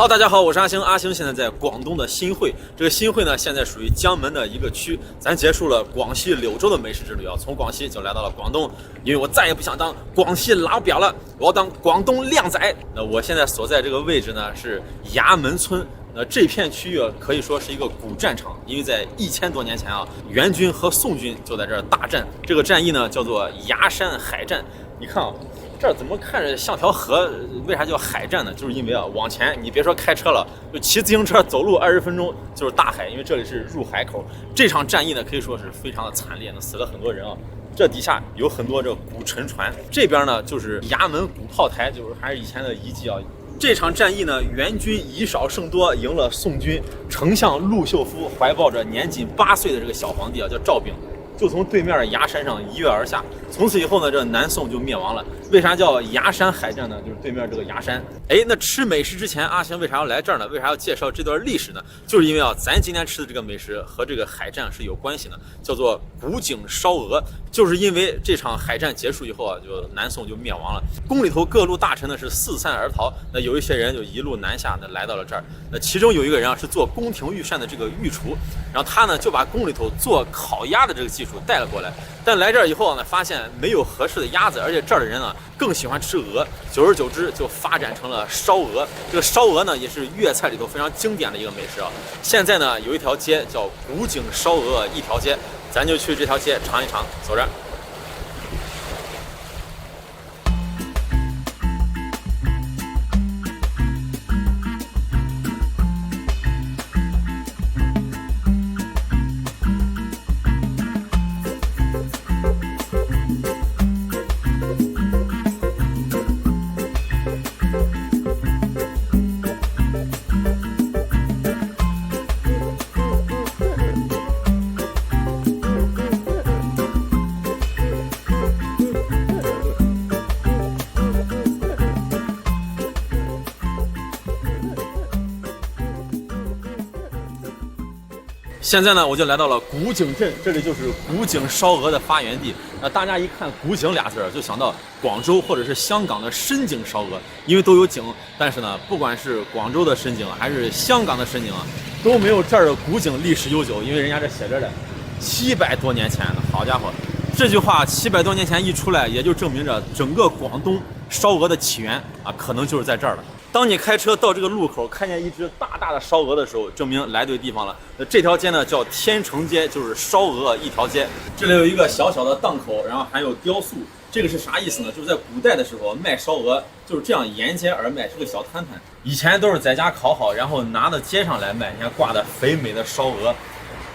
好，大家好，我是阿星。阿星现在在广东的新会，这个新会呢，现在属于江门的一个区。咱结束了广西柳州的美食之旅啊，从广西就来到了广东，因为我再也不想当广西老表了，我要当广东靓仔。那我现在所在这个位置呢是衙门村。这片区域啊，可以说是一个古战场，因为在1000多年前啊，元军和宋军就在这儿大战。这个战役呢叫做崖山海战。你看啊，这儿怎么看着像条河？为啥叫海战呢？就是因为啊，往前你别说开车了，就骑自行车走路20分钟就是大海，因为这里是入海口。这场战役呢可以说是非常的惨烈，死了很多人啊。这底下有很多这古沉船，这边呢就是衙门古炮台，就是还是以前的遗迹啊。这场战役呢，元军以少胜多，赢了宋军。丞相陆秀夫怀抱着年仅8岁的这个小皇帝啊，叫赵昺，就从对面的崖山上一跃而下。从此以后呢，这南宋就灭亡了。为啥叫崖山海战呢？就是对面这个崖山。哎，那吃美食之前，阿星为啥要来这儿呢？为啥要介绍这段历史呢？就是因为啊，咱今天吃的这个美食和这个海战是有关系的，叫做古井烧鹅。就是因为这场海战结束以后啊，就南宋就灭亡了。宫里头各路大臣呢是四散而逃，那有一些人就一路南下，来到了这儿。那其中有一个人啊是做宫廷御膳的这个御厨，然后他呢就把宫里头做烤鸭的这个技术带了过来。但来这儿以后呢，发现没有合适的鸭子，而且这儿的人呢更喜欢吃鹅，久而久之就发展成了烧鹅。这个烧鹅呢也是粤菜里头非常经典的一个美食啊。现在呢有一条街叫古井烧鹅一条街，咱就去这条街尝一尝，走着。现在呢，我就来到了古井镇，这里就是古井烧鹅的发源地。大家一看古井俩字儿，就想到广州或者是香港的深井烧鹅，因为都有井。但是呢，不管是广州的深井还是香港的深井啊，都没有这儿的古井历史悠久，因为人家这写着的700多年前的。好家伙，这句话700多年前一出来，也就证明着整个广东烧鹅的起源啊，可能就是在这儿了。当你开车到这个路口，看见一只大大的烧鹅的时候，证明来对地方了。那这条街呢叫天成街，就是烧鹅一条街。这里有一个小小的档口，然后还有雕塑。这个是啥意思呢？就是在古代的时候卖烧鹅就是这样沿街而卖，是个小摊摊。以前都是在家烤好，然后拿到街上来卖。你看挂的肥美的烧鹅。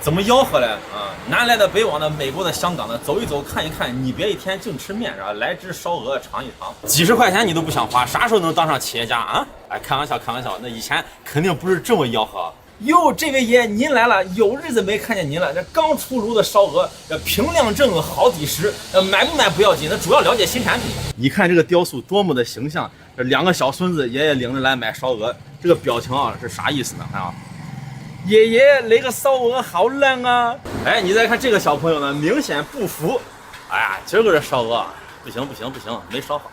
怎么吆喝嘞啊？南来的、北往的、美国的、香港的，走一走，看一看，你别一天净吃面，然后来只烧鹅尝一尝，几十块钱你都不想花，啥时候能当上企业家啊？哎，开玩笑，开玩笑，那以前肯定不是这么吆喝。哟，这位爷您来了，有日子没看见您了。这刚出炉的烧鹅，这平量正好抵食，买不买不要紧，那主要了解新产品。你看这个雕塑多么的形象，这2个小孙子爷爷领着来买烧鹅，这个表情啊是啥意思呢？看啊。爷爷，那个烧鹅好冷啊！哎，你再看这个小朋友呢，明显不服。哎呀，今儿个这烧鹅不行，没烧好。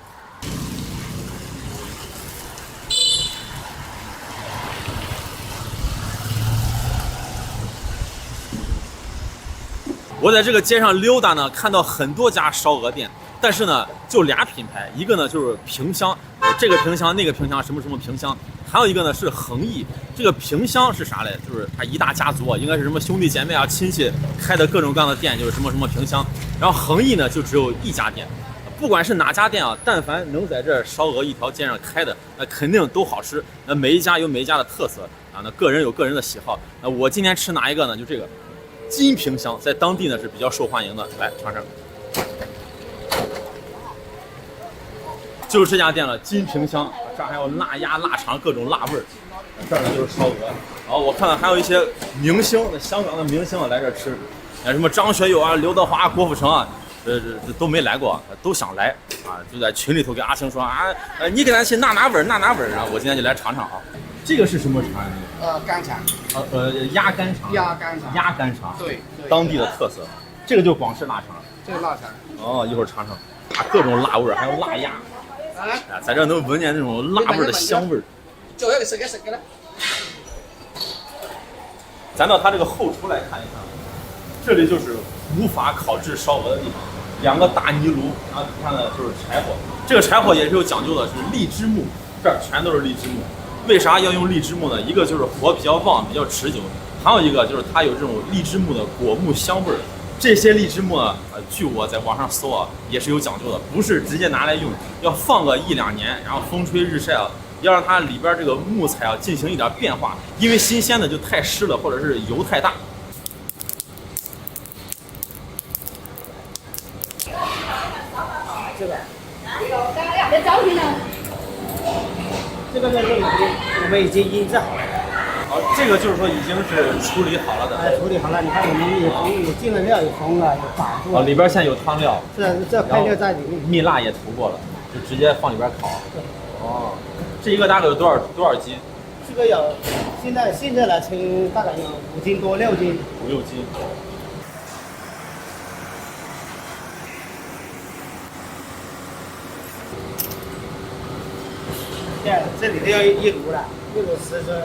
我在这个街上溜达呢，看到很多家烧鹅店，但是呢，就俩品牌，一个呢就是萍香，这个萍香，那个萍香，什么什么萍香。还有一个呢是恒益，这个萍香是啥嘞？就是它一大家族啊，应该是什么兄弟姐妹啊、亲戚开的各种各样的店，就是什么什么萍香。然后恒益呢就只有一家店，不管是哪家店啊，但凡能在这儿烧鹅一条街上开的，那肯定都好吃。那每一家有每一家的特色啊，那个人有个人的喜好。那我今天吃哪一个呢？就这个金萍香，在当地呢是比较受欢迎的。来尝尝。就是这家店了，金萍香，这儿还有腊鸭、腊肠，各种辣味儿。这儿呢就是烧鹅，然后我看到还有一些明星，香港的明星啊来这儿吃，什么张学友啊、刘德华、郭富城啊，这都没来过，都想来啊，就在群里头给阿星说啊，你给咱去哪味儿，然后我今天就来尝尝啊。这个是什么肠呀？干肠。鸭肝肠。鸭肝肠。对，当地的特色。这个就广式腊肠。这个腊肠。哦，一会儿尝尝，各种辣味儿，还有腊鸭。啊，在这能闻见那种辣味的香味儿。做一嚟食一食嘅咧。咱到它这个后厨来看一看，这里就是无法烤制烧鹅的地方，2个大泥炉，然后底下呢就是柴火，这个柴火也是有讲究的，是荔枝木，这儿全都是荔枝木。为啥要用荔枝木呢？一个就是火比较旺，比较持久，还有一个就是它有这种荔枝木的果木香味儿。这些荔枝木呢，据我在网上搜啊，也是有讲究的，不是直接拿来用，要放个1、2年，然后风吹日晒啊，要让它里边这个木材啊进行一点变化，因为新鲜的就太湿了，或者是油太大。这个，别着急呢。这个呢，我们已经腌制好了。这个就是说已经是处理好了的。处理好了，你看我们有进了料，有封了，有绑住了。里边现在有汤料。这配料在里面。蜜蜡也涂过了，就直接放里边烤。哦，这一个大概有多少斤？这个有，现在来称大概有5斤多6斤。5、6斤。这里头要一炉了，1炉10升。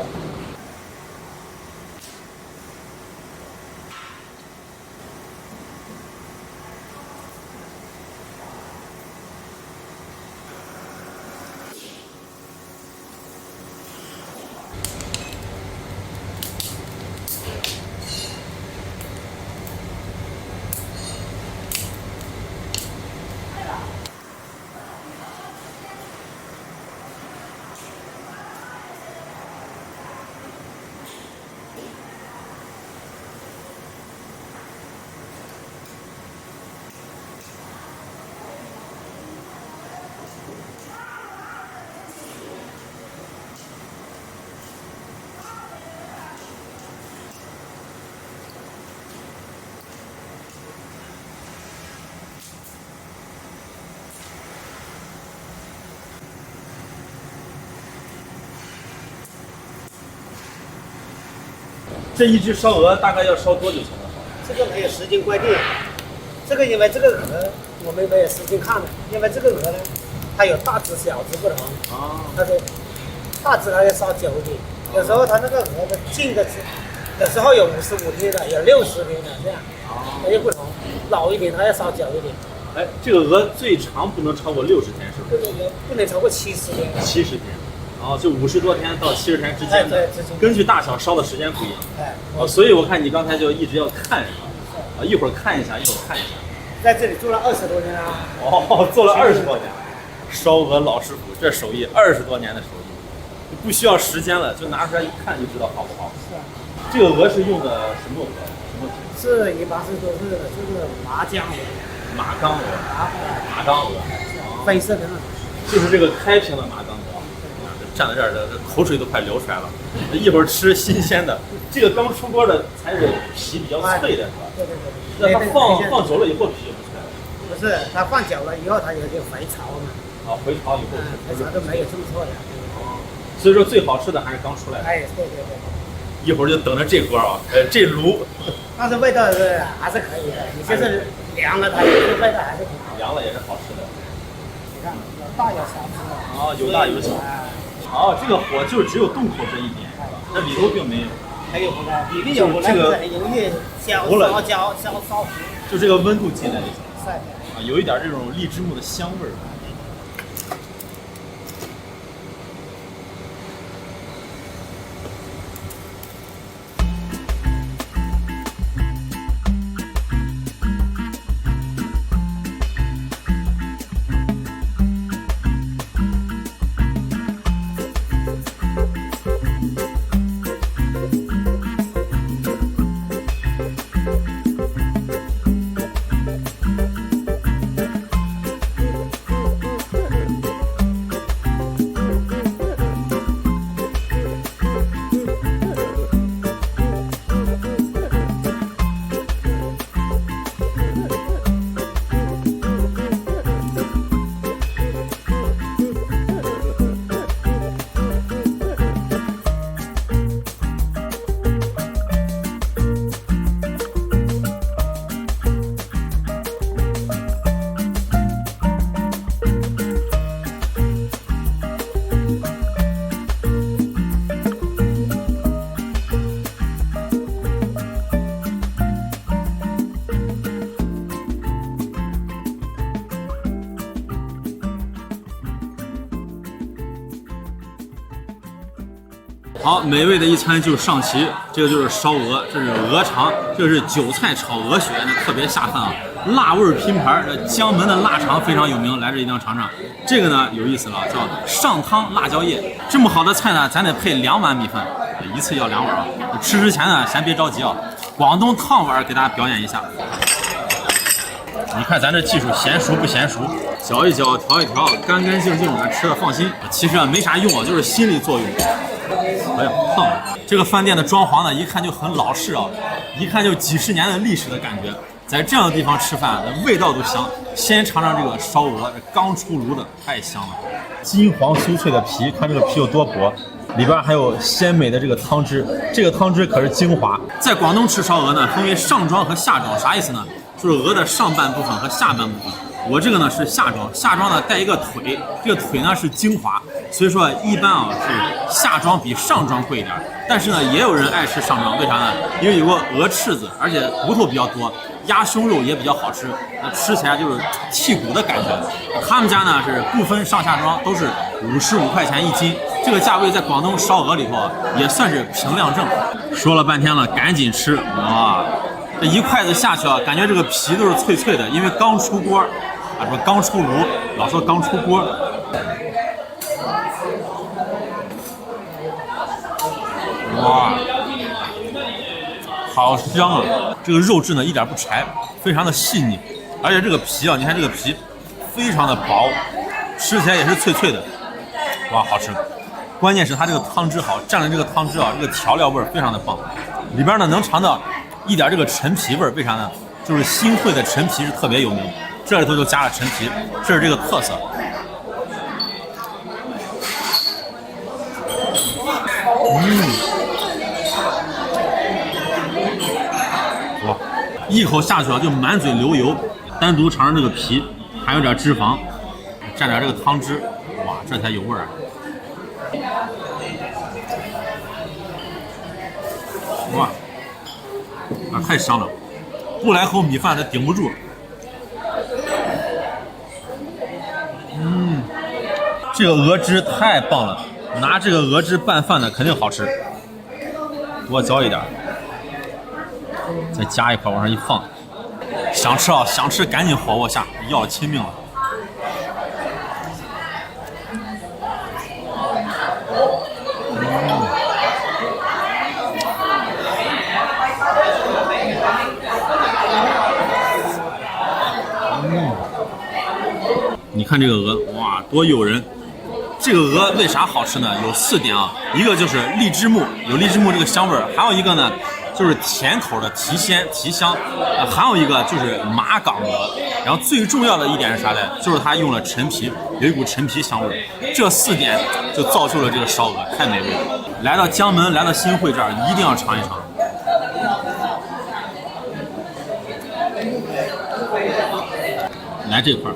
这一只烧鹅大概要烧多久才能好？这个没有时间规定，这个因为这个鹅我们没有时间看的，因为这个鹅呢，它有大只小只不同啊，它的大只它要烧久一点，有时候它那个鹅的净的有时候有55天的，有60天的这样，它就不同，老一点它要烧久一点。哎，这个鹅最长不能超过60天，是不是？这个鹅不能超过70天。70天。然后就50多天到70天之间的，根据大小烧的时间不一样。所以我看你刚才就一直要看是吧？一会儿看一下，一会儿看一下。在这里做了20多年了。哦，做了20多年。烧鹅老师傅，这手艺20多年的手艺，不需要时间了，就拿出来一看就知道好不好。是啊。这个鹅是用的什么鹅？什么品？是一般是都是就是麻浆鹅。马缸鹅。马缸鹅。绯色的那种。就是这个开屏的马缸鹅。站在这儿，这口水都快流出来了。一会儿吃新鲜的，这个刚出锅的才是皮比较脆的，是吧？对。那它放久了以后皮就不脆了。不是，它放久了以后它有点回潮嘛。啊，回潮以后。回潮都没有这么脆了。哦。所以说最好吃的还是刚出来的。哎，对。一会儿就等着这锅啊，这炉。但是味道是还是可以的，你就是凉了它也是味道还是挺好。凉了也是好吃的。你看有大有小吃。啊，有大有小。哦，这个火就只有洞口这一点，那里头并没有。还有不干，里面有这个很容易烧糊。就这个温度进来就行。晒啊，有一点这种荔枝木的香味儿。好，美味的一餐就上齐，这个就是烧鹅，这是鹅肠，这是韭菜炒鹅血，那特别下饭啊！辣味拼盘，江门的腊肠非常有名，来这一定要尝尝。这个呢有意思了，叫上汤辣椒叶。这么好的菜呢，咱得配2碗米饭，一次要2碗啊。吃之前呢，先别着急啊，广东烫碗给大家表演一下。你看咱这技术娴熟不娴熟？搅一搅，调一调，干干净净的，吃的放心。其实没啥用啊，就是心理作用。哎呀，烫了！这个饭店的装潢呢，一看就很老式啊，一看就几十年的历史的感觉。在这样的地方吃饭，味道都香。先尝尝这个烧鹅，这刚出炉的，太香了。金黄酥脆的皮，看这个皮有多薄，里边还有鲜美的这个汤汁，这个汤汁可是精华。在广东吃烧鹅呢，分为上装和下装，啥意思呢？就是鹅的上半部分和下半部分。我这个呢是下装，下装呢带一个腿，这个腿呢是精华，所以说一般啊是下装比上装贵一点，但是呢也有人爱吃上装，为啥呢？因为有个鹅翅子，而且骨头比较多，鸭胸肉也比较好吃，吃起来就是剔骨的感觉。他们家呢是不分上下装，都是55块钱1斤，这个价位在广东烧鹅里头也算是平量正。说了半天了，赶紧吃哇！这一筷子下去啊，感觉这个皮都是脆脆的，因为刚出锅。说刚出炉，老说刚出锅。哇，好香啊！这个肉质呢一点不柴，非常的细腻，而且这个皮啊，你看这个皮非常的薄，吃起来也是脆脆的，哇，好吃！关键是它这个汤汁好，蘸了这个汤汁啊，这个调料味非常的棒，里边呢能尝到一点这个陈皮味，为啥呢？就是新会的陈皮是特别有名。这里头就加了陈皮，这是这个特色。哇，一口下去啊就满嘴流油。单独尝尝这个皮，还有点脂肪，蘸点这个汤汁，哇，这才有味儿啊！哇，太香了，不来口米饭它顶不住。这个鹅汁太棒了，拿这个鹅汁拌饭的肯定好吃。多浇一点，再加一块往上一放。想吃啊，想吃赶紧火锅下，要亲命了。你看这个鹅，哇，多诱人！这个鹅为啥好吃呢？有4点啊，一个就是荔枝木，有荔枝木这个香味儿，还有一个呢就是甜口的提鲜提香，还有一个就是马岗鹅，然后最重要的一点是啥呢？就是它用了陈皮，有一股陈皮香味儿，这4点就造就了这个烧鹅，太美味了。来到江门，来到新会这儿，一定要尝一尝。来这块儿。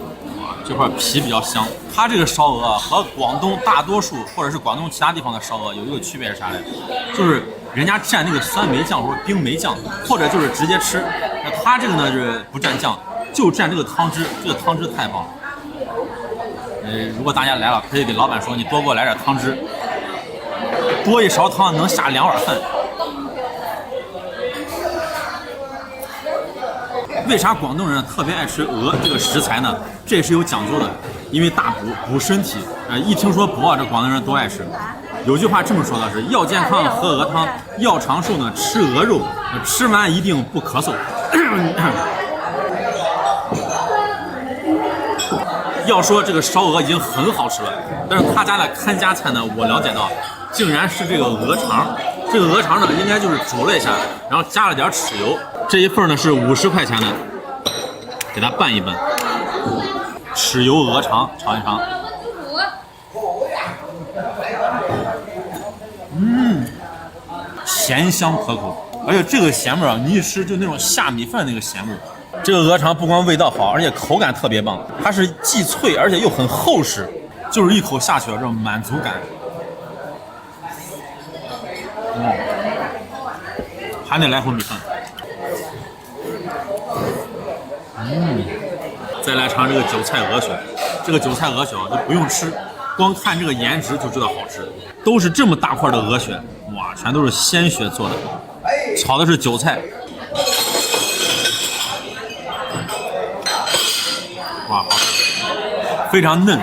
这块皮比较香，它这个烧鹅啊和广东大多数或者是广东其他地方的烧鹅有一个区别是啥呢？就是人家蘸那个酸梅酱或者冰梅酱，或者就是直接吃。那它这个呢是不蘸酱，就蘸这个汤汁，这个汤汁太棒了。如果大家来了，可以给老板说你多给我来点汤汁，多一勺汤能下2碗饭。为啥广东人特别爱吃鹅这个食材呢？这也是有讲究的，因为大补身体。一听说补啊，这广东人都爱吃。有句话这么说的是：要健康喝鹅汤，要长寿呢吃鹅肉，吃完一定不咳嗽。要说这个烧鹅已经很好吃了，但是他家的看家菜呢，我了解到竟然是这个鹅肠。这个鹅肠呢，应该就是煮了一下，然后加了点豉油。这一份呢是50块钱的，给它拌一拌。豉油鹅肠尝一尝。咸香可口，而且这个咸味啊，你一吃就那种下米饭那个咸味。这个鹅肠不光味道好，而且口感特别棒，它是既脆而且又很厚实，就是一口下去啊，这种满足感。还得来口米饭。再来尝这个韭菜鹅血，这个韭菜鹅血啊就不用吃，光看这个颜值就知道好吃，都是这么大块的鹅血，哇，全都是鲜血做的，炒的是韭菜，哇，好吃，非常嫩。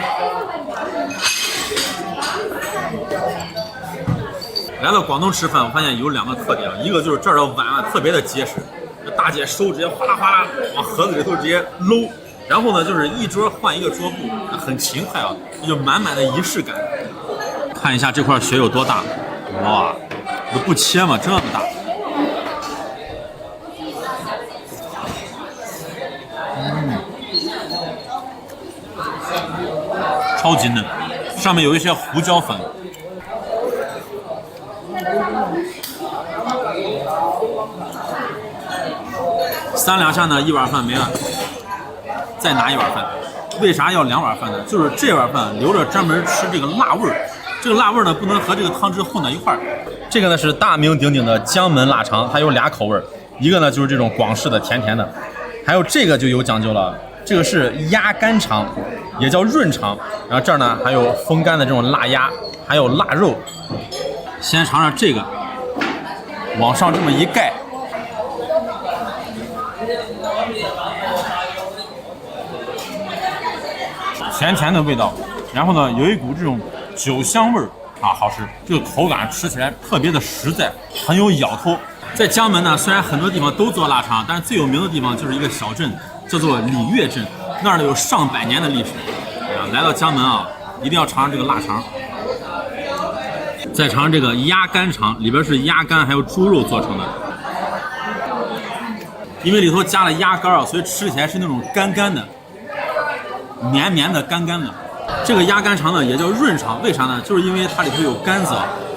来到广东吃饭，我发现有2个特点，一个就是这儿的碗啊特别的结实，这大姐收直接哗啦哗啦往盒子里头直接搂，然后呢就是一桌换一个桌布，很勤快啊，就满满的仪式感。看一下这块血有多大，哇，都不切嘛，这么大。超级嫩，上面有一些胡椒粉。3两下呢，1碗饭没了，再拿1碗饭。为啥要2碗饭呢？就是这碗饭留着专门吃这个辣味儿，这个辣味儿呢不能和这个汤汁混到一块儿。这个呢是大名鼎鼎的江门腊肠，它有2口味儿，一个呢就是这种广式的甜甜的，还有这个就有讲究了，这个是鸭肝肠，也叫润肠。然后这儿呢还有风干的这种腊鸭，还有腊肉。先尝尝这个，往上这么一盖。甜甜的味道，然后呢有一股这种酒香味儿啊，好吃。这个口感吃起来特别的实在，很有咬头。在江门呢，虽然很多地方都做腊肠，但是最有名的地方就是一个小镇，叫做礼乐镇，那儿有上百年的历史。来到江门啊，一定要尝尝这个腊肠。再尝这个鸭肝肠，里边是鸭肝还有猪肉做成的，因为里头加了鸭肝啊，所以吃起来是那种干干的。绵绵的干干的，这个鸭肝肠呢也叫润肠，为啥呢？就是因为它里头有肝子，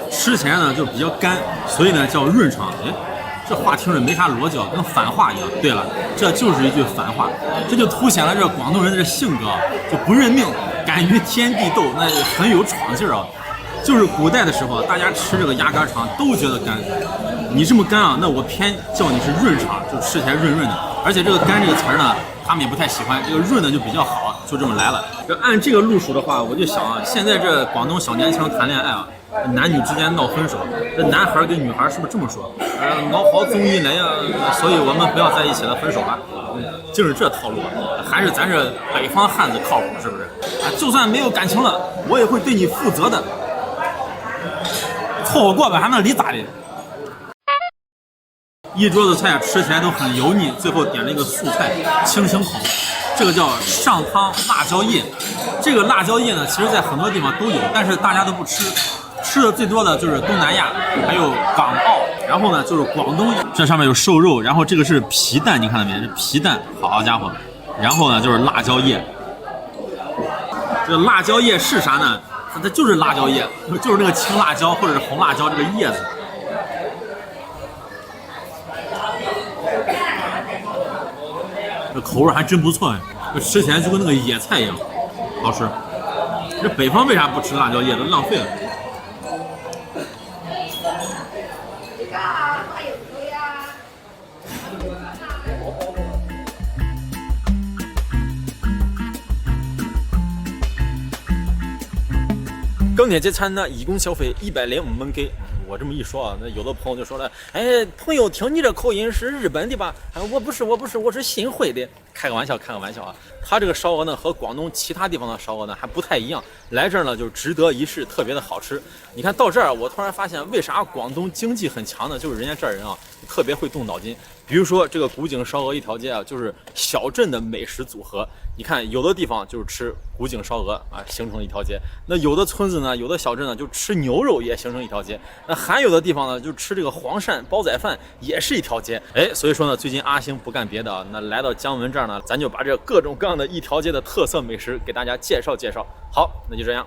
吃起来呢就比较干，所以呢叫润肠。哎，这话听着没啥逻辑，跟反话一样。对了，这就是一句反话，这就凸显了这广东人的这性格，就不认命，敢于天地斗，那很有闯劲儿啊。就是古代的时候，大家吃这个鸭肝肠都觉得干，你这么干啊，那我偏叫你是润肠，就吃起来润润的。而且这个干这个词儿呢，他们也不太喜欢，这个润的就比较好，就这么来了。这按这个路数的话，我就想啊，现在这广东小年轻谈恋爱啊，男女之间闹分手，这男孩跟女孩是不是这么说？我好中意你呀，所以我们不要在一起了，分手吧。就是这套路，还是咱这北方汉子靠谱，是不是？啊，就算没有感情了，我也会对你负责的。凑合过吧，还能离咋的？一桌子菜吃起来都很油腻，最后点了一个素菜清清口，这个叫上汤辣椒叶。这个辣椒叶呢，其实在很多地方都有，但是大家都不吃，吃的最多的就是东南亚，还有港澳，然后呢就是广东。这上面有瘦肉，然后这个是皮蛋，你看到没？这皮蛋，好家伙！然后呢就是辣椒叶。这辣椒叶是啥呢？它就是辣椒叶，就是那个青辣椒或者是红辣椒这个叶子。这口味还真不错哎，这吃起来就跟那个野菜一样，好吃。这北方为啥不吃辣椒叶？都浪费了。更年节餐呢，一共消费105蚊给。我这么一说啊，那有的朋友就说了，哎，朋友，听你这口音是日本的吧？我不是，我是新会的。开个玩笑啊。它这个烧鹅呢和广东其他地方的烧鹅呢还不太一样，来这儿呢就值得一试，特别的好吃。你看到这儿，我突然发现为啥广东经济很强呢？就是人家这儿人啊特别会动脑筋。比如说这个古井烧鹅一条街啊，就是小镇的美食组合。你看有的地方就是吃古井烧鹅啊，形成一条街；那有的村子呢，有的小镇呢就吃牛肉也形成一条街；那还有的地方呢就吃这个黄鳝煲仔饭也是一条街。哎，所以说呢，最近阿星不干别的啊，那来到江门这儿呢，咱就把这各种各样的一条街的特色美食给大家介绍介绍。好，那就这样。